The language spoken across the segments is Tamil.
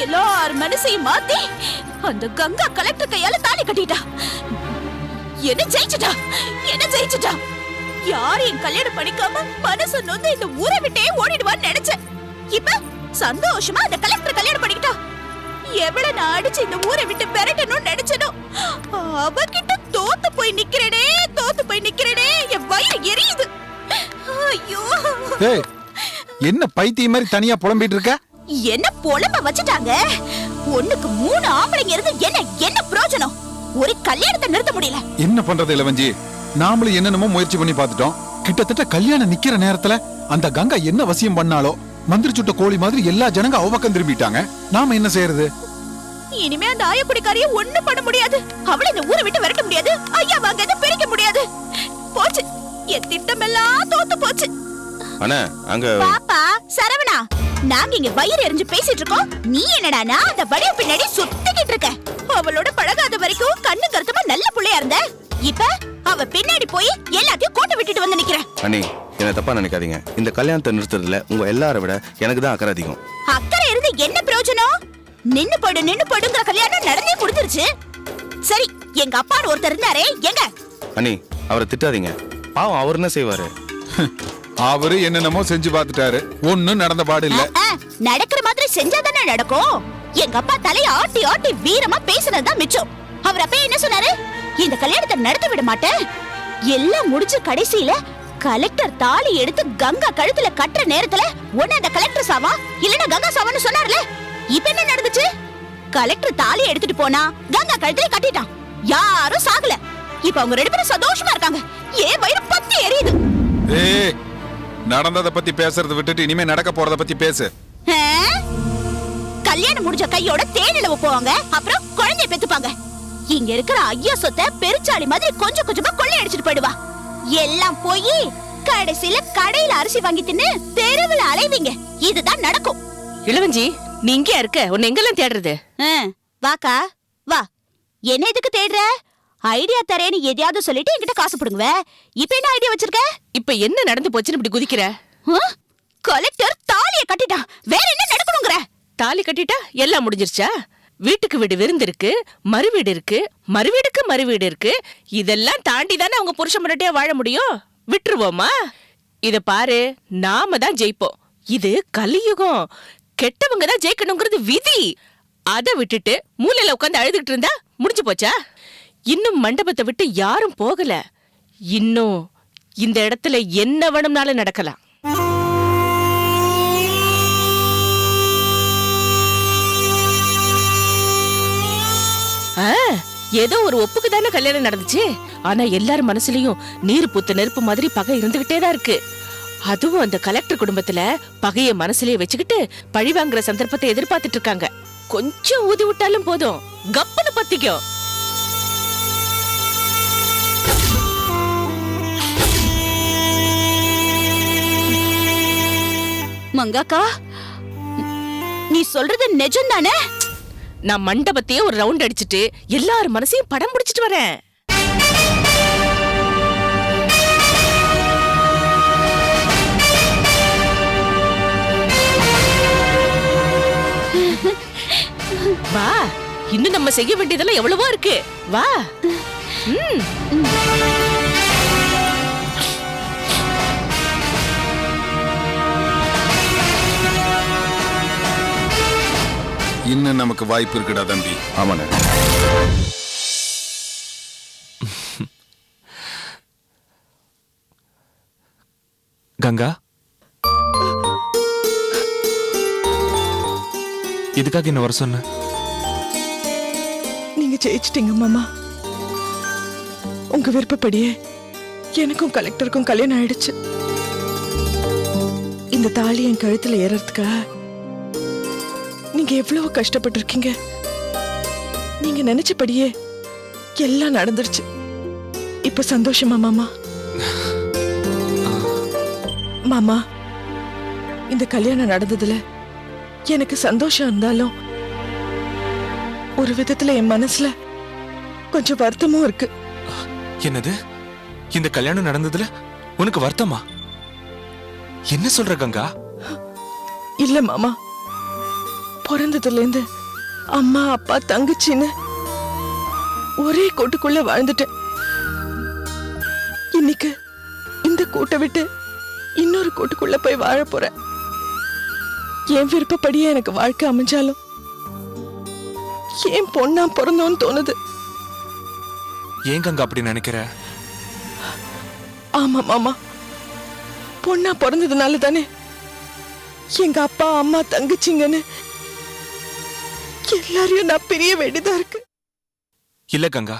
எல்லார் மனசையும் மாத்தி அந்த கங்கா கலெக்டர் கையால தாலி கட்டிட்டா. என்ன ஜெயிச்சிட்டா. யாரையும் கல்யாணம் பண்ணிக்காம மனசு நொந்து இந்த ஊரை விட்டே ஓடிடுவான்னு நினைச்சேன். இப்ப சந்தோஷமா அந்த கலெக்டர் கல்யாணம் பண்ணிக்கிட்டா. எவ்வளவு நான் அடிச்சு இந்த ஊரை விட்டு பெரட்டணும்னு நினைச்சனோ அவகிட்ட தோத்து போய் நிக்கிறேனே. என் வயிறு எரியுது. ஐயோ, என்ன பைத்தியம் மாதிரி தனியா புலம்பிட்டு இருக்க? என்ன புலம்ப வச்சுட்டாங்க. ஒண்ணுக்கு 3 ஆம்பளைங்க இருந்து என்ன பிரயோஜனம்? ஒரு கல்யாணத்தை நிறுத்த முடியல. என்ன பண்றது இளவஞ்சி? நாமளும் என்னென்னமோ முயற்சி பண்ணி பார்த்துட்டோம். கிட்டத்தட்ட கல்யாணம் நிக்கிற நேரத்துல அந்த கங்கா என்ன வசியம் பண்ணாலோ மந்திரி சுட்ட கோழி மாதிரி எல்லா ஜனங்க அவ பக்கம் திரும்பிட்டாங்க. நாம என்ன செய்யறது? இனிமே அந்த ஆயக்குடிக்காரிய ஒண்ணும் பண்ண முடியாது. அவளை இந்த ஊரை விட்டு விரட்ட முடியாது. ஐயா வாங்க பிரிக்க முடியாது. போச்சு, என் திட்டமெல்லாம் தோத்து போச்சு. அண்ணா அங்க பாப்பா சரவணா, நாங்க இங்க வயிறு எரிஞ்சு பேசிட்டு இருக்கோம். நீ என்னடானா அந்த வடிய பின்னாடி சுத்திக்கிட்டு இருக்க. அவளோட பழகாத வரைக்கும் கண்ணு கருத்தமா நல்ல புள்ளையா இருந்த. இப்ப அவ பின்னாடி போய் எல்லாத்தையும் கோட்டை விட்டுட்டு வந்து நிக்கிறேன். அண்ணி என்ன தப்பா நினைக்காதீங்க. இந்த கல்யாணத்தை நிறுத்துறதுல உங்க எல்லாரை விட எனக்கு தான் அக்கறை அதிகம். அக்கறை இருந்து என்ன பிரயோஜனம்? நின்னு போடுங்கிற கல்யாணம் நடந்தே முடிஞ்சிருச்சு. சரி, எங்க அப்பான்னு ஒருத்தர் இருந்தாரே, எங்க? அண்ணி அவரை திட்டாதீங்க. பாவம் அவர் என்ன செய்வாரு? அவரு என்னென்னமோ செஞ்சு பார்த்துட்டாரு. ஒண்ணும் நடந்த பாடு இல்ல. நடக்கிற மாதிரி செஞ்சாதானே நடக்கும். எங்க அப்பா தலைய ஆட்டி ஆட்டி வீரமா பேசினதுதான் மிச்சம். அவர் அப்ப என்ன சொன்னாரு? இந்த கல்யாணத்தை நடத்த விட மாட்டேன். எல்லாம் முடிச்சு கடைசியில கலெக்டர் தாலி எடுத்து கங்கா கழுத்துல கட்டுற நேரத்துல ஒண்ணு அந்த கலெக்டர் சாவா இல்லன்னா கங்கா சாவான்னு சொன்னார்ல. இப்ப என்ன நடந்துச்சு? கலெக்டர் தாலி எடுத்துட்டு போனா கங்கா கழுத்துல கட்டிட்டான். யாரும் சாகல. இப்ப அவங்க 2 பேரும் சந்தோஷமா இருக்காங்க. ஏன் வயிறு பத்தி எரியுது. நடந்தத பத்தி பேசுறத விட்டுட்டு இனிமே நடக்க போறத பத்தி பேசு. கல்யாணம் முடிஞ்ச கையோட தேனிலவு போவாங்க, அப்புறம் குழந்தைய பெத்துப்பாங்க. இங்க இருக்கிற ஐயா சொத்தை பெருச்சாளி மாதிரி கொஞ்சம் கொஞ்சமா கொள்ளை அடிச்சிட்டு போயிடுவா. எல்லாம் போய் கடைசியில கடையில அரிசி வாங்கி தின்னு தெருவுல அலைவீங்க. இதுதான் நடக்கும். இளவஞ்சி, நீ இங்க இருக்க, உன்னை எங்கெல்லாம் தேடுறது? வாக்கா வா. என்ன எதுக்கு தேடுற? ஐடியா தரேன்னு எதையாவது சொல்லிட்டு என்கிட்ட காசு போடுங்க. இப்ப என்ன ஐடியா வச்சிருக்க? இப்ப என்ன நடந்து போச்சுன்னு இப்படி குதிக்கிற? கலெக்டர் தாலிய கட்டிட்டான். வேற என்ன நடக்கணும்ங்கற? தாலி கட்டிட்டா எல்லாம் முடிஞ்சிருச்சா? வீட்டுக்கு வீடு விருந்து இருக்கு, மறு வீடு இருக்கு, மறுவீடுக்கு மறுவீடு இருக்கு. இதெல்லாம் தாண்டி தானே அவங்க புருஷன் முன்னாடியே வாழ முடியும். விட்டுருவோமா? இத பாரு, நாம தான் ஜெயிப்போம். இது கலியுகம். கெட்டவங்க தான் ஜெயிக்கணுங்கிறது விதி. அதை விட்டுட்டு மூலையில உட்காந்து அழுதுகிட்டு இருந்தா முடிஞ்சு போச்சா? இன்னும் மண்டபத்தை விட்டு யாரும் போகல. இன்னும் இந்த இடத்துல என்ன வேணும்னாலும் நடக்கலாம். ஏதோ ஒரு ஒப்புக்கு தானே கல்யாணம் நடந்துச்சு. ஆனா எல்லாரும் மனசுலயும் நீர் பூத்த நெருப்பு மாதிரி பகை இருந்துகிட்டே தான் இருக்கு. அதுவும் அந்த கலெக்டர் குடும்பத்துல பகைய மனசுலயே வச்சுக்கிட்டு பழி வாங்குற சந்தர்ப்பத்தை எதிர்பார்த்துட்டு இருக்காங்க. கொஞ்சம் ஊதி விட்டாலும் போதும், கப்புன்னு பத்திக்கும். மங்காக்கா, நீ சொல்றது நிஜம் தானே? நான் மண்டபத்தையே ஒரு ரவுண்ட் அடிச்சிட்டு எல்லார் மனசையும் படம் பிடிச்சிட்டு வரேன். வா, இன்னும் நம்ம செய்ய வேண்டியதெல்லாம் எவ்வளவோ இருக்கு. வா. இன்னும் நமக்கு வாய்ப்பு இருக்குடா தம்பி. ஆமாண்ண. கங்கா, இதுக்காக என்ன வர சொன்ன? நீங்க ஜெயிச்சிட்டீங்க மாமா. உங்க விருப்பப்படியே எனக்கும் கலெக்டருக்கும் கல்யாணம் ஆயிடுச்சு. இந்த தாலி என் கழுத்துல ஏறதுக்காக நீங்க எவ்வளவு கஷ்டப்பட்டு இருக்கீங்க. நீங்க நினைச்சபடியே எல்லாம் நடந்துருச்சு. இப்ப சந்தோஷமா மாமா? மாமா, இந்த கல்யாணம் நடந்ததுல எனக்கு சந்தோஷம் இருந்தாலும் ஒரு விதத்துல என் மனசுல கொஞ்சம் வருத்தமும் இருக்கு. என்னது? இந்த கல்யாணம் நடந்ததுல உனக்கு வருத்தமா? என்ன சொல்ற கங்கா? இல்ல மாமா, பிறந்ததுல இருந்து அம்மா அப்பா தங்கச்சின்னு ஒரே கூட்டுக்குள்ள வாழ்ந்துட்டேன். இன்னைக்கு இந்த கூட்டை விட்டு இன்னொரு கூட்டுக்குள்ள போய் வாழ போறேன். என் விருப்பப்படியே எனக்கு வாழ்க்கை அமைஞ்சாலும் ஏன் பொண்ணா பிறந்தோன்னு தோணுது. ஏன் கங்கா அப்படி நினைக்கிற? ஆமா மாமா, பொண்ணா பிறந்ததுனால தானே எங்க அப்பா அம்மா தங்கச்சிங்கன்னு எல்லாரையும் நான் பிரிய வேண்டியதா இருக்கு. இல்ல கங்கா,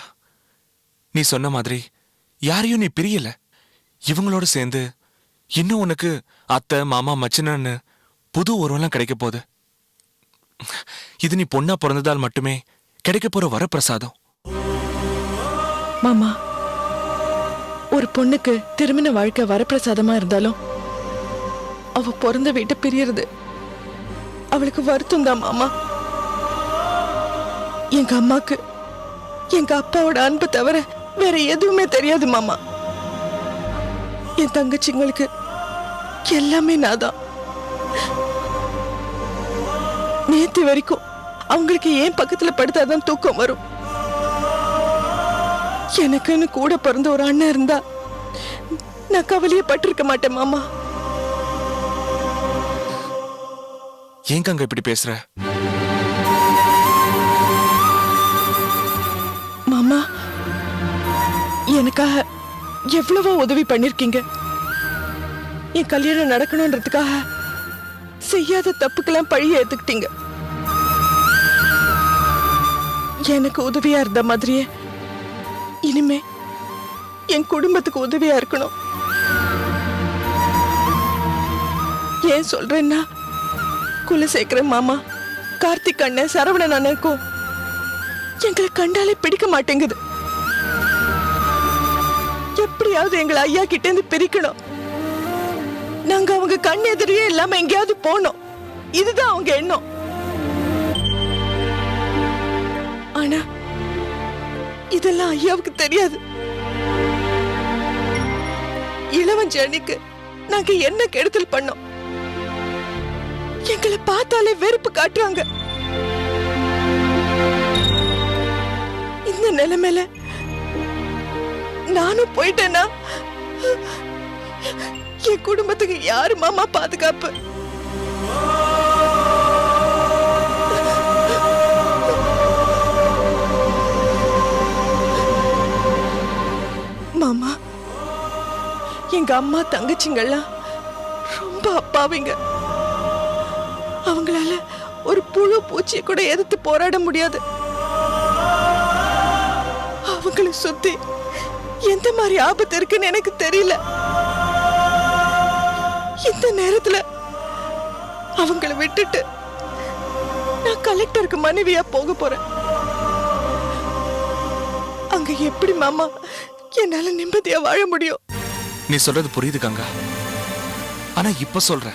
நீ சொன்ன மாதிரி யாரையும் நீ பிரியல. இவங்களோட சேர்ந்து இன்னும் உனக்கு அத்தை மாமா மச்சினன்னு புது உறவெல்லாம் கிடைக்க போகுது. இது நீ பொண்ணா பிறந்ததால் மட்டுமே கிடைக்க போற வரப்பிரசாதம். மாமா, ஒரு பொண்ணுக்கு திருமண வாழ்க்கை வரப்பிரசாதமா இருந்தாலும் அவ பிறந்த வீட்டை பிரியறது அவளுக்கு வருத்தம் தான் மாமா. எங்க அம்மாக்கு எங்க அப்பாவோட அன்பு தவிர வேற எதுவுமே தெரியாது மாமா. என் தங்கச்சிங்களுக்கு எல்லாமே நான் தான். நேத்து வரைக்கும் அவங்களுக்கு ஏன் பக்கத்துல படுத்தாதான் தூக்கம் வரும். எனக்குன்னு கூட பிறந்த ஒரு அண்ணன் இருந்தா நான் கவலையே பட்டிருக்க மாட்டேன் மாமா. ஏன் கங்கா இப்படி பேசுற? மாமா, எனக்காக எவ்வளவோ உதவி பண்ணிருக்கீங்க. என் கல்யாணம் நடக்கணும்ன்றதுக்காக செய்யாத தப்புக்கெல்லாம் பழிய ஏத்துக்கிட்டீங்க. எனக்கு உதவியா இருந்த மாதிரியே இனிமே என் குடும்பத்துக்கு உதவியா இருக்கணும். ஏன் சொல்றேன்னா, குலசேகரன் மாமா, கார்த்திக் அண்ணன், சரவணன் அண்ணனுக்கும் எங்களை கண்டாலே பிடிக்க மாட்டேங்குது. எப்படியாவது எங்களை ஐயா கிட்ட இருந்து பிரிக்கணும். நாங்க அவங்க கண் எதிரியே இல்லாம எங்கேயாவது போனோம். இதுதான் அவங்க எண்ணம். ஆனா இதெல்லாம் ஐயாவுக்கு தெரியாது. இளவஞ்சி அன்னைக்கு நாங்க என்ன கெடுதல் பண்ணோம்? எங்களை பார்த்தாலே வெறுப்பு காட்டுறாங்க. இந்த நிலைமையில நானும் போயிட்டேன்னா என் குடும்பத்துக்கு யாரு மாமா பாதுகாப்பு? மாமா, எங்க அம்மா தங்கச்சிங்கெல்லாம் ரொம்ப அப்பாவிங்க. அவங்களால ஒரு புழு பூச்சியை கூட எதிர்த்து போராட முடியாது. அவங்களை சுத்தி எந்த மாதிரி ஆபத்து இருக்குன்னு எனக்கு தெரியல. இந்த நேரத்துல அவங்களை விட்டுட்டு நான் கலெக்டருக்கு மனைவியா போக போறேன். அங்க எப்படி மாமா என்னால நிம்மதியா வாழ முடியும்? நீ சொல்றது புரியுது கங்கா. ஆனா இப்ப சொல்ற,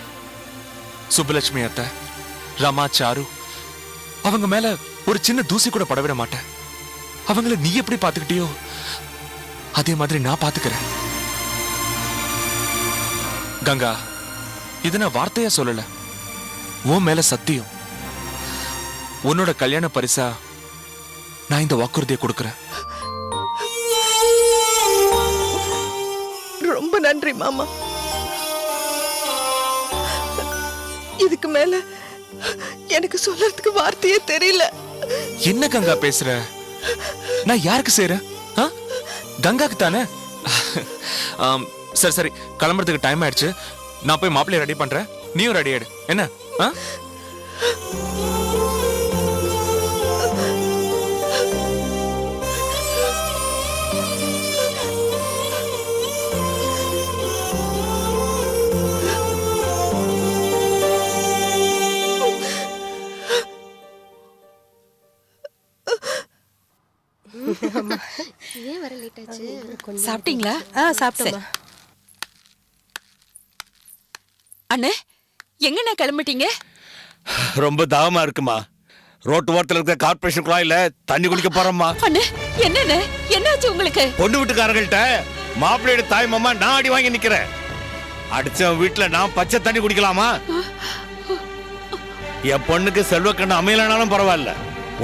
சுப்புலட்சுமி அத்தை, ரமா, சாரு அவங்க மேல ஒரு சின்ன தூசி கூட படவிட மாட்டேன். அவங்கள நீ எப்படி பாத்துக்கிட்டியோ அதே மாதிரி நான் பாத்துக்கிறேன். கங்கா, இது நான் வார்த்தையா சொல்லல, உன் மேல சத்தியம். உன்னோட கல்யாண பரிசா நான் இந்த வாக்குறுதியை கொடுக்கிறேன். ரொம்ப நன்றி மாமா. இதுக்கு மேல எனக்கு சொல்றதுக்கு வார்த்தையே தெரியல. என்ன கங்கா பேசுற? நான் யாருக்கு செய்றேன்? கங்காக்கு தானே. சரி சரி, கிளம்புறதுக்கு டைம் ஆயிடுச்சு. நான் போய் மாப்பிள்ளைய ரெடி பண்றேன், நீயும் ரெடி ஆயிடு. என்ன? ஏன் வர லேட் ஆச்சு? சாப்பிட்டீங்களா? சாப்பிட்டோமா. அண்ணே, எங்கண்ணே கிளம்பிட்டீங்க? ரொம்ப தாகமா இருக்குமா. ரோட்டு ஓரத்துல இருக்க கார்பரேஷன் குழாயில தண்ணி குடிக்க போறோம்மா. அண்ணே, என்னண்ணே, என்னாச்சு உங்களுக்கு? பொண்ணு வீட்டுக்காரங்கள்ட்ட மாப்பிள்ளையோட தாய் மாமா நான் அடி வாங்கி நிக்கிறேன். அடிச்சவன் வீட்டுல நான் பச்சை தண்ணி குடிக்கலாமா? என் பொண்ணுக்கு செல்வக்கண்ணு அமையலனாலும் பரவாயில்ல,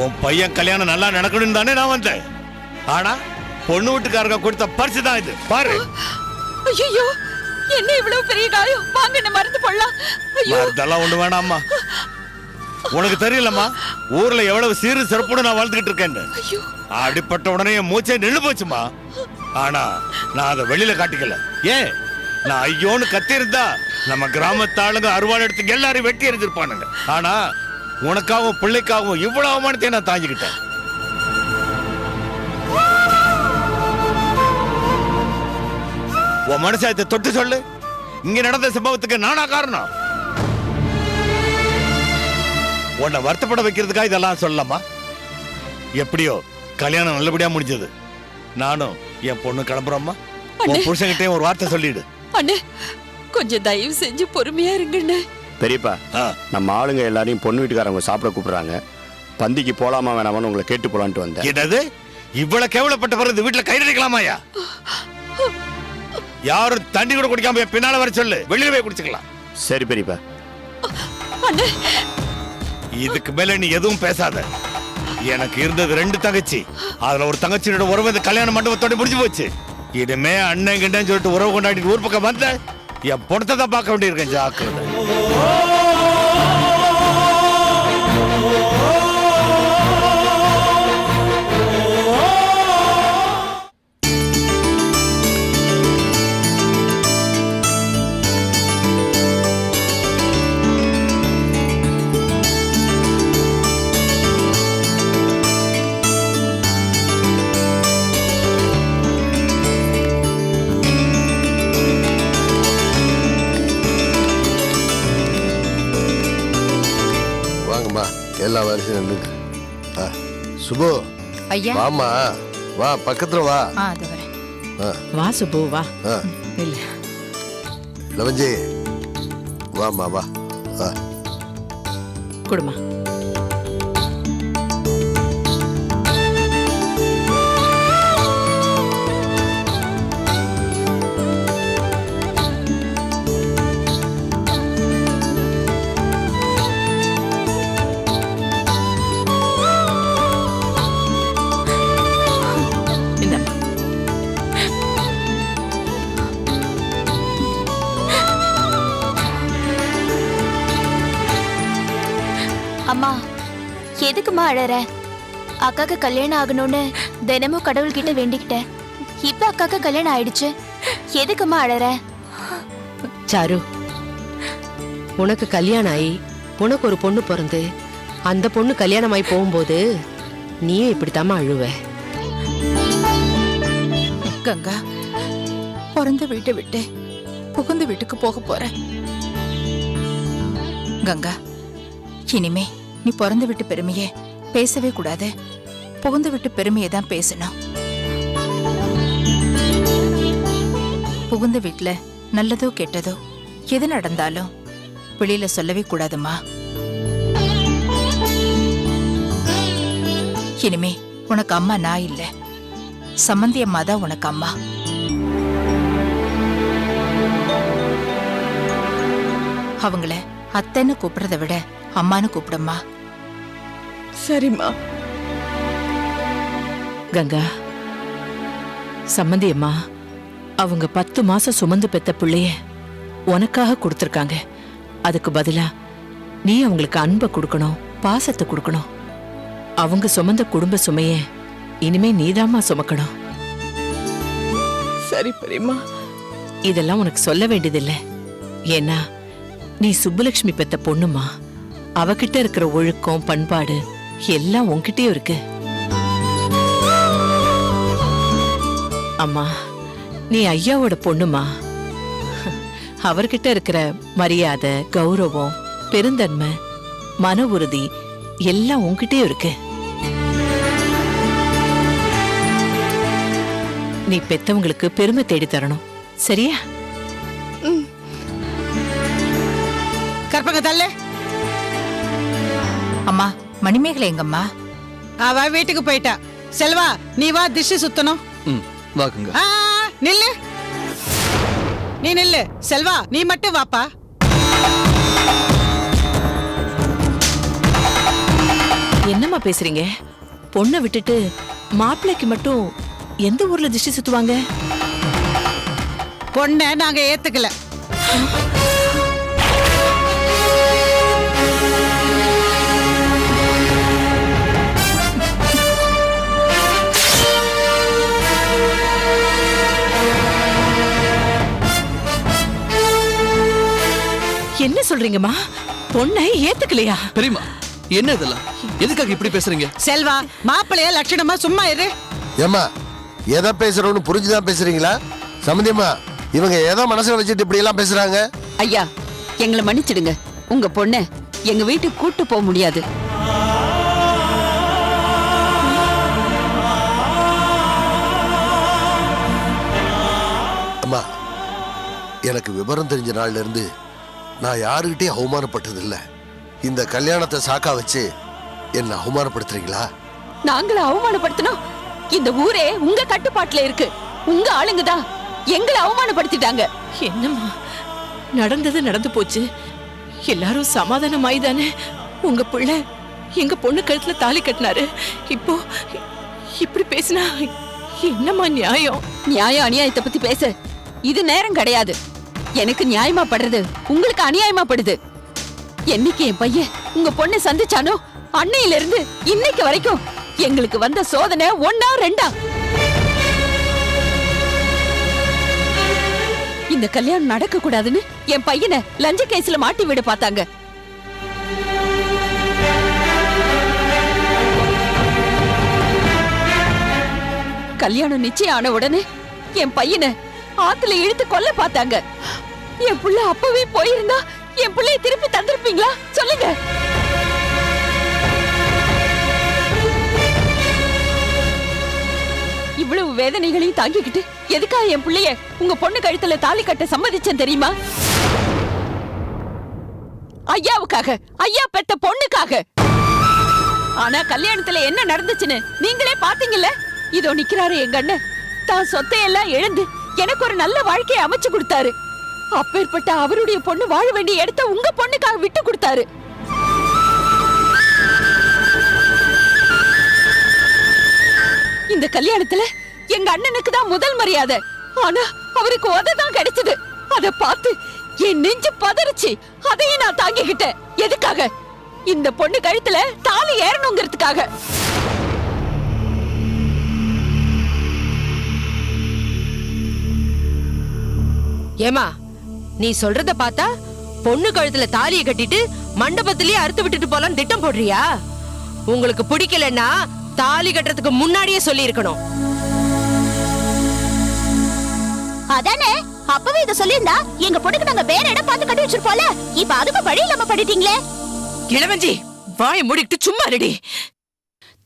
உன் பையன் கல்யாணம் நல்லா நடக்கணும்னு தானே நான் வந்தேன். ஆனா பொண்ணு வீட்டுக்காரங்க கொடுத்த பரிசு தான் இது, பாரு. ஐயோ, என்ன இவ்வளவு பெரிய காயம்? வாங்க, என்ன மருந்து போடலாம். ஐயோ, மருந்தெல்லாம் ஒண்ணு வேணாம்மா. உனக்கு தெரியலம்மா, ஊர்ல எவ்வளவு சீரு சிறப்போடு நான் வாழ்ந்துகிட்டு இருக்கேன்னு. ஐயோ, அடிப்பட்ட உடனே என் மூச்சே நின்று போச்சுமா. ஆனா நான் அதை வெளியில காட்டிக்கல. ஏன், நான் ஐயோன்னு கத்திருந்தா நம்ம கிராமத்து ஆளுங்க அருவாள் எடுத்து எல்லாரும் வெட்டி எறிஞ்சிருப்பானுங்க. ஆனா உனக்காகவும் பிள்ளைக்காகவும் இவ்வளவு அவமானத்தையும் நான் தாங்கிக்கிட்டேன். உன் மனசாயத்தை தொட்டு சொல்லு, இங்க நடந்த சம்பவத்துக்கு நானா காரணம்? உன்னை வருத்தப்பட வைக்கிறதுக்காக இதெல்லாம் சொல்லலாமா? எப்படியோ கல்யாணம் நல்லபடியா முடிஞ்சது. நானும் என் பொண்ணு கிளம்புறோம்மா. உன் புருஷன்கிட்டயும் ஒரு வார்த்தை சொல்லிடு. அண்ணே, கொஞ்சம் தயவு செஞ்சு பொறுமையா இருங்கண்ணே. பெரியப்பா, நம்ம ஆளுங்க எல்லாரையும் பொண்ணு வீட்டுக்காரங்க சாப்பிட கூப்பிடுறாங்க. பந்திக்கு போலாமா வேணாமான்னு உங்களை கேட்டு போலான்ட்டு வந்தேன். என்னது, இவ்வளவு கேவலப்பட்ட பிறகு வீட்டுல கை அடிக்கலாமாயா? யாரும் தண்ணி கூட குடிக்காம பின்னால வர சொல்லு, வெளியில போய் குடிச்சுக்கலாம். சரி பெரியப்பா. இதுக்கு மேல நீ எதுவும் பேசாத. எனக்கு இருந்தது 2 தங்கச்சி, அதுல ஒரு தங்கச்சியோட உறவு இந்த கல்யாண மண்டபத்தோட முடிஞ்சு போச்சு. இனிமே அண்ணன் கிண்டன்னு சொல்லிட்டு உறவு கொண்டாடிட்டு ஊர் பக்கம் வந்த என் பொண்ணத்தை தான் பார்க்க வேண்டியிருக்கேன். ஜாக்கிரதை. எல்லா வரிசையும் நின்னுங்க. சுபு, ஐயா, வாமா, வா பக்கத்துல வா. அது வரேன். வா சுபு, வா. இல்ல லவஞ்சி, வாமா, வா. குடுமா. அம்மா, எதுக்குமா அழற? அக்காக்கு கல்யாணம் ஆகணும்னு தினமும் கடவுள்கிட்ட வேண்டிக்கிட்டேன். இப்ப அக்காக்கு கல்யாணம் ஆயிடுச்சு, எதுக்குமா அழற? சாரு, உனக்கு கல்யாணம் ஆகி உனக்கு ஒரு பொண்ணு பிறந்து அந்த பொண்ணு கல்யாணம் ஆகி போகும்போது நீயும் இப்படித்தாம அழுவ. கங்கா, பிறந்த வீட்டை விட்டு புகுந்த வீட்டுக்கு போக போற. கங்கா, இனிமே நீ பிறந்த வீட்டு பெருமையே பேசவே கூடாது. புகுந்த வீட்டு பெருமையை தான் பேசணும். புகுந்த வீட்டுல நல்லதோ கெட்டதோ எது நடந்தாலும் வெளியில சொல்லவே கூடாதுமா. இனிமே உனக்கு அம்மா நான் இல்ல, சம்மந்தி அம்மா தான் உனக்கு அம்மா. அவங்கள அத்தைன்னு கூப்பிடுறத விட அம்மான்னு கூப்பிடம்மா. சரிம்மா. கங்கா, சம்மந்தி அம்மா அவங்க 10 மாசம் சுமந்து பெத்த பிள்ளைய உனக்காக கொடுத்துருக்காங்க. அதுக்கு பதிலா நீ அவங்களுக்கு அன்பை கொடுக்கணும், பாசத்தை கொடுக்கணும். அவங்க சுமந்த குடும்ப சுமைய இனிமே நீதாம்மா சுமக்கணும். சரி பெரியம்மா. இதெல்லாம் உனக்கு சொல்ல வேண்டியதில்லை. ஏன்னா நீ சுப்புலட்சுமி பெத்த பொண்ணுமா. அவகிட்ட இருக்கிற ஒழுக்கம் பண்பாடு எல்லாம் உன்கிட்டயும் இருக்கு. அம்மா, நீ ஐயாவோட பொண்ணுமா. அவர்கிட்ட இருக்கிற மரியாதை, கௌரவம், பெருந்தன்மை, மன உறுதி எல்லாம் உன்கிட்டயும் இருக்கு. நீ பெத்தவங்களுக்கு பெருமை தேடி தரணும், சரியா? கற்பக தள்ளு. அம்மா, மணிமேகலை எங்கம்மா? அவ வீட்டுக்கு போயிட்டா. செல்வா, நீ வா, திஷ்டி சுத்தணும். வாக்குங்க. நில்லு, நீ நில்லு. செல்வா, நீ மட்டும் வாப்பா. என்னம்மா பேசுறீங்க? பொண்ணை விட்டுட்டு மாப்பிள்ளைக்கு மட்டும் எந்த ஊர்ல திஷ்டி சுத்துவாங்க? பொண்ணை நாங்க ஏத்துக்கல. என்ன சொல்றீங்கம்மா? பொண்ணை ஏத்துக்கலையா? பெரியம்மா, என்ன இதெல்லாம்? எதுக்காக இப்படி பேசுறீங்க? செல்வா, மாப்பிள்ளைய லட்சணமா சும்மா இரு. ஏம்மா எதை பேசுறோம்னு புரிஞ்சுதான் பேசுறீங்களா? சம்மந்தியம்மா, இவங்க ஏதோ மனசுல வச்சுட்டு இப்படி எல்லாம் பேசுறாங்க. ஐயா, எங்களை மன்னிச்சிடுங்க. உங்க பொண்ண எங்க வீட்டுக்கு கூட்டு போக முடியாது. அம்மா, எனக்கு விவரம் தெரிஞ்ச நாள்ல இருந்து நான் யாருகிட்டயும் அவமானப்பட்டது இல்ல. இந்த கல்யாணத்தை சாக்கா வச்சு என்ன அவமானப்படுத்துறீங்களா? நாங்கள அவமானப்படுத்தணும்? இந்த ஊரே உங்க கட்டுப்பாட்டுல இருக்கு. உங்க ஆளுங்க தான் எங்களை அவமானப்படுத்திட்டாங்க. என்னம்மா, நடந்தது நடந்து போச்சு. எல்லாரும் சமாதானமாயிதானே உங்க பிள்ளை எங்க பொண்ணு கழுத்துல தாலி கட்டினாரு. இப்போ இப்படி பேசினா என்னம்மா நியாயம்? நியாயம் அநியாயத்தை பத்தி பேச இது நேரம் கிடையாது. எனக்கு நியாயமா படுறது உங்களுக்கு அநியாயமா படுது. என்னைக்கு என் பையன் உங்க பொண்ணை சந்திச்சானோ அன்னையில இருந்து இன்னைக்கு வரைக்கும் எங்களுக்கு வந்த சோதனை 1 2. இந்த கல்யாணம் நடக்க கூடாதுன்னு என் பையனை லஞ்ச கேஸ்ல மாட்டி விட பார்த்தாங்க. கல்யாணம் நிச்சயம் ஆன உடனே என் பையனை ஆத்துல இழுத்து கொல்ல பார்த்தாங்க. என் புள்ள அப்பவே போயிருந்தா என் புள்ளைய திருப்பி தந்திருப்பீங்களா? சொல்லுங்க. இவ்வளவு வேதனைகளையும் தாங்கிக்கிட்டு எதுக்காக என் புள்ளைய உங்க பொண்ணு கழுத்துல தாலி கட்ட சம்மதிச்சேன் தெரியுமா? ஐயாவுக்காக, ஐயா பெத்த பொண்ணுக்காக. ஆனா கல்யாணத்துல என்ன நடந்துச்சுன்னு நீங்களே பாத்தீங்கல்ல. இதோ நிக்கிறாரு எங்க அண்ணன். தான் சொத்தையெல்லாம் இழந்து எனக்கு ஒரு நல்ல வாழ்க்கையை அமைச்சு கொடுத்தாரு. அப்பேற்பட்ட அவருடைய பொண்ணு வாழ வேண்டிய இடத்த உங்க பொண்ணுக்காக விட்டு கொடுத்தாரு. இந்த கல்யாணத்துல எங்க அண்ணனுக்கு தான் முதல் மரியாதை. ஆனா அவருக்கு உததான் கிடைச்சது. அத பார்த்து என் நெஞ்சு பதறிச்சு. அதையும் நான் தாங்கிக்கிட்டேன். எதுக்காக? இந்த பொண்ணு கழுத்துல தாலி ஏறணுங்கிறதுக்காக. ஏமா, நீ சொல்றத பார்த்தா பொண்ணு கழுத்துல தாலியை கட்டிட்டு மண்டபத்திலேயே அறுத்து விட்டுட்டு போலாம் திட்டம் போடுறியா? உங்களுக்கு பிடிக்கலன்னா தாலி கட்டுறதுக்கு முன்னாடியே சொல்லி இருக்கணும். அதானே, அப்பவே இத சொல்லிருந்தா எங்க பொண்ணுக்கு நாங்க வேற இடம் பார்த்து கட்டி வச்சிருப்போம்ல. இப்ப அதுக்கு வழி இல்லாம பண்ணிட்டீங்களே. இளவஞ்சி, வாயை மூடிட்டு சும்மா ரெடி.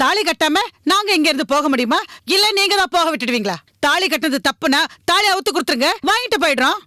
தாலி கட்டாம நாங்க இங்க இருந்து போக முடியுமா? இல்ல நீங்க தான் போக விட்டுடுவீங்களா? தாலி கட்டுறது தப்புனா தாலி அவுத்து கொடுத்துருங்க, வாங்கிட்டு போயிடுறோம்.